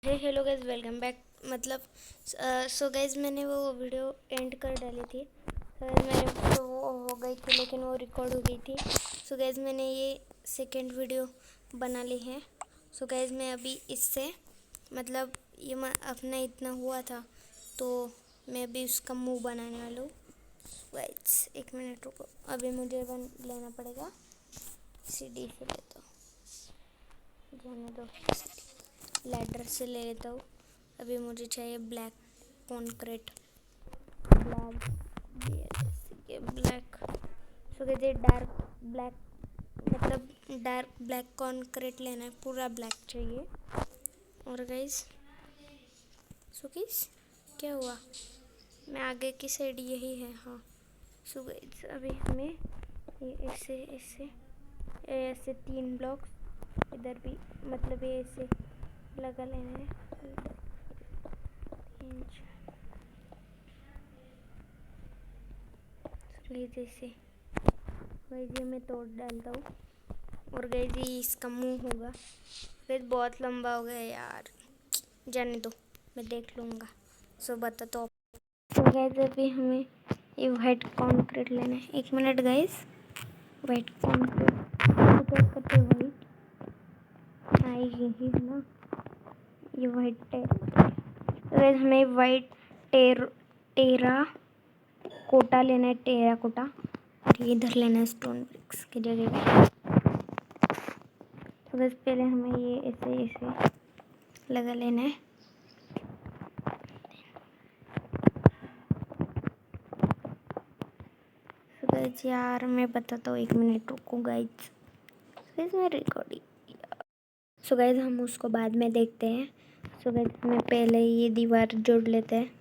Hello guys, welcome back. मतलब so guys मैंने वो वीडियो एंड कर डाली थी। मेरे तो वो हो गई थी, लेकिन वो रिकॉर्ड हो गई थी। सो गाइज मैंने ये सेकंड वीडियो बना ली है। सो गाइज मैं अभी इससे मतलब ये अपना इतना हुआ था, तो मैं अभी उसका मुंह बनाने वाला हूँ। गाइज एक मिनट रुको, अभी मुझे लेना पड़ेगा। सीडी से लेता हूँ, जाने दो। लैडर से ले लेता हूँ। अभी मुझे चाहिए ब्लैक कॉन्क्रीट, ब्लैक। सो कहते डार्क ब्लैक, मतलब डार्क ब्लैक कॉन्क्रीट लेना है, पूरा ब्लैक चाहिए। और गाइस सो गाइस क्या हुआ, मैं आगे की साइड यही है। हाँ सो गाइस अभी हमें ये ऐसे ऐसे ऐसे 3 ब्लॉक्स इधर भी, मतलब ये ऐसे लगा लेना है। जैसे गैस ये मैं तोड़ डालता हूँ। और गैस ये इसका मुंह होगा। गैस बहुत लंबा हो गया यार, जाने दो, मैं देख लूँगा। सो बता तो गैस अभी हमें ये वाइट कॉन्क्रीट लेना है। 1 मिनट गैस, वाइट कॉन्क्रीट करते वाइट आएगी ही है ना, ये वाइट गैस हमें वाइट टेरा कोटा लेना है, टेरा कोटा। और ये इधर लेना है स्टोन ब्रिक्स की जगह पे। तो बस पहले हमें ये ऐसे ऐसे लगा लेना है। तो गाइस यार मैं बताता हूँ, 1 मिनट रुको गाइस, मैं रिकॉर्डिंग। सो गाइस हम उसको बाद में देखते हैं। सो गाइस हमें पहले ये दीवार जोड़ लेते हैं।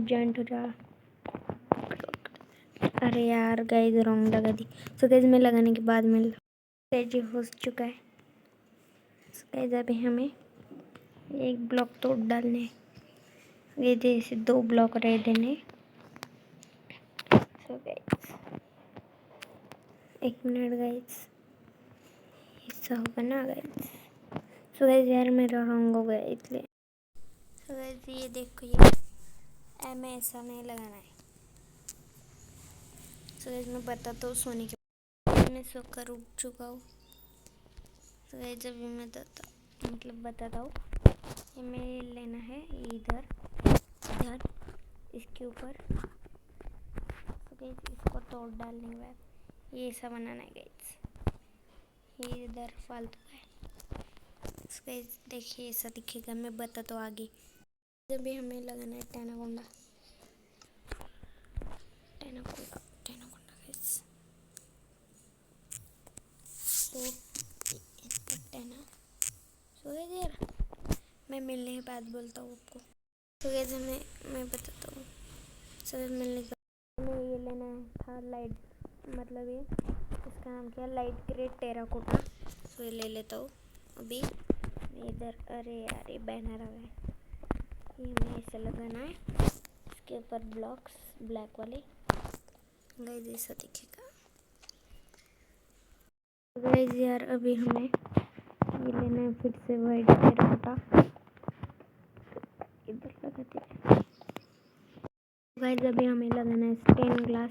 जॉइंट हो जा। अरे यार गाइस रॉन्ग लगा दी। सो गाइस मैं लगाने के बाद में तेजी हो चुका है। सो गाइस अभी हमें एक ब्लॉक तोड़ डालने, ये जैसे 2 ब्लॉक रह देने। सो गाइस 1 मिनट गाइस, ऐसा होगा ना गाइस। सो गाइस यार मेरा रॉन्ग हो गया इसलिए। सो गाइस ये देखो, ये हमें ऐसा नहीं लगाना है। सो गाइस मैं बताता हूँ सोने के बाद मैं सोकर उठ चुका हूँ। सो गाइस अभी मैं बताता हूँ। ये मैं लेना है इधर इधर इसके ऊपर। तो गाइस इसको तोड़ डालने के बाद ये ऐसा बनाना है गाइस। ये इधर फालतू है। तो गाइस देखिए ऐसा दिखेगा, मैं बताता हूँ आगे। जब भी हमें लगाना है टेनाकोंडा टेनाकोंडा टेनाकोंडा गाइस। तो टेना सो गाइस यार मैं मिलने के बाद बोलता हूँ आपको। तो गाइस मैं बताता हूँ। सो मिलने के हमें ये लेना था लाइट, मतलब ये इसका नाम क्या है, लाइट ग्रे टेराकोटा। सो ये ले लेता हूँ अभी इधर। अरे यार ये बैनर आ गया, ये हमें ऐसे लगाना है। इसके ऊपर ब्लॉक्स ब्लैक वाले गाइस ऐसा दिखेगा। गाइस यार अभी हमें ये लेना है फिर से वाइट टेराकोटा, इधर लगाते हैं। गाइस अभी हमें लगाना है स्टेन ग्लास।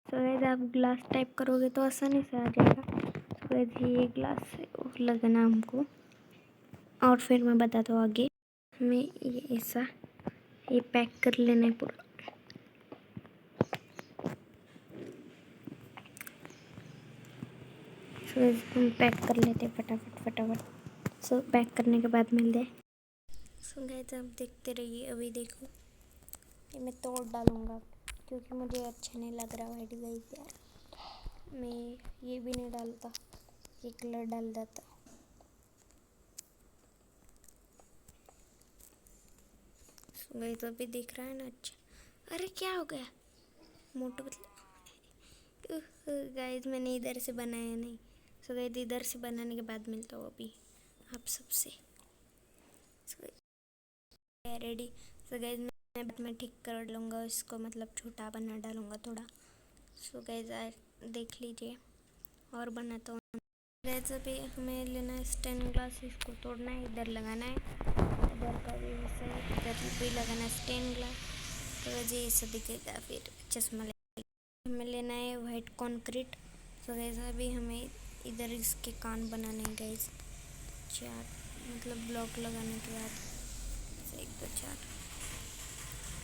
तो गाइस आप ग्लास टाइप करोगे तो आसानी से आ जाएगा। तो गाइस ये ग्लास लगाना हमको, और फिर मैं बताता हूँ आगे। हमें ये ऐसा ये पैक कर लेना है पूरा। सो हम पैक कर लेते हैं फटाफट फटाफट। सो पैक करने के बाद मिलते हैं। सो गाइस आप देखते रहिए। अभी देखो ये मैं तोड़ डालूँगा क्योंकि मुझे अच्छा नहीं लग रहा वाइट गाइस यार। मैं ये भी नहीं डालता, ये कलर डाल देता। गई तो अभी दिख रहा है ना अच्छा। अरे क्या हो गया, मोटू मतलब गाइस मैंने इधर से बनाया नहीं। सो गाइस इधर से बनाने के बाद मिलता हूँ अभी आप सबसे। रेडी। सो गाइस मैं बाद में ठीक कर लूँगा इसको, मतलब छोटा बना डालूँगा थोड़ा। सो गाइस देख लीजिए और बनाता हूँ। गाइस अभी हमें लेना है स्टेन ग्लास, इसको तोड़ना है, इधर लगाना है, इधर का भी हिस्सा है, इधर भी लगाना है स्टेन ग्लास, तो वैसे ऐसा दिखेगा। फिर चश्मा हमें लेना है वाइट कंक्रीट। तो गाइस अभी हमें इधर इसके कान बनाने हैं गाइस, 4 मतलब ब्लॉक लगाने के बाद 1 2 4।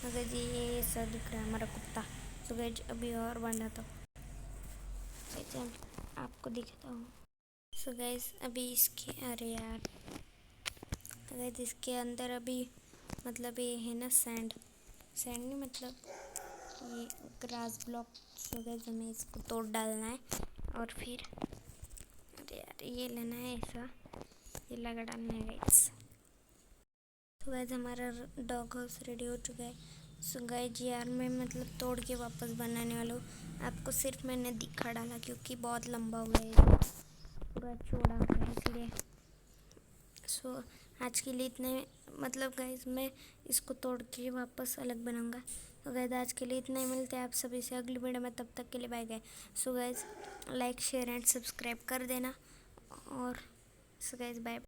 अगर जी ये ऐसा दिख रहा है हमारा कुत्ता। तो गाइस अभी और बनाता हूँ, आपको दिखाता हूँ। सो गाइस अभी इसके अरे यार, तो गाइस इसके अंदर अभी मतलब ये है ना सैंड नहीं मतलब ये ग्रास ब्लॉक। सो गाइस हमें इसको तोड़ डालना है और फिर अरे यार ये लेना है ऐसा, ये लगा डालना है गाइस। तो गाइस हमारा डॉग हाउस रेडी हो चुका है। सो गाइस यार मैं मतलब तोड़ के वापस बनाने वाला हूँ, आपको सिर्फ मैंने दिखा डाला क्योंकि बहुत लंबा हो गया है, पूरा चौड़ा हो गया इसलिए। सो आज के लिए इतने मतलब गाइस मैं इसको तोड़ के वापस अलग बनाऊंगा। तो गाइस आज के लिए इतना ही, मिलते हैं आप सभी से अगली वीडियो में, तब तक के लिए bye guys. So guys like share and subscribe कर देना और सो गाइस बाय।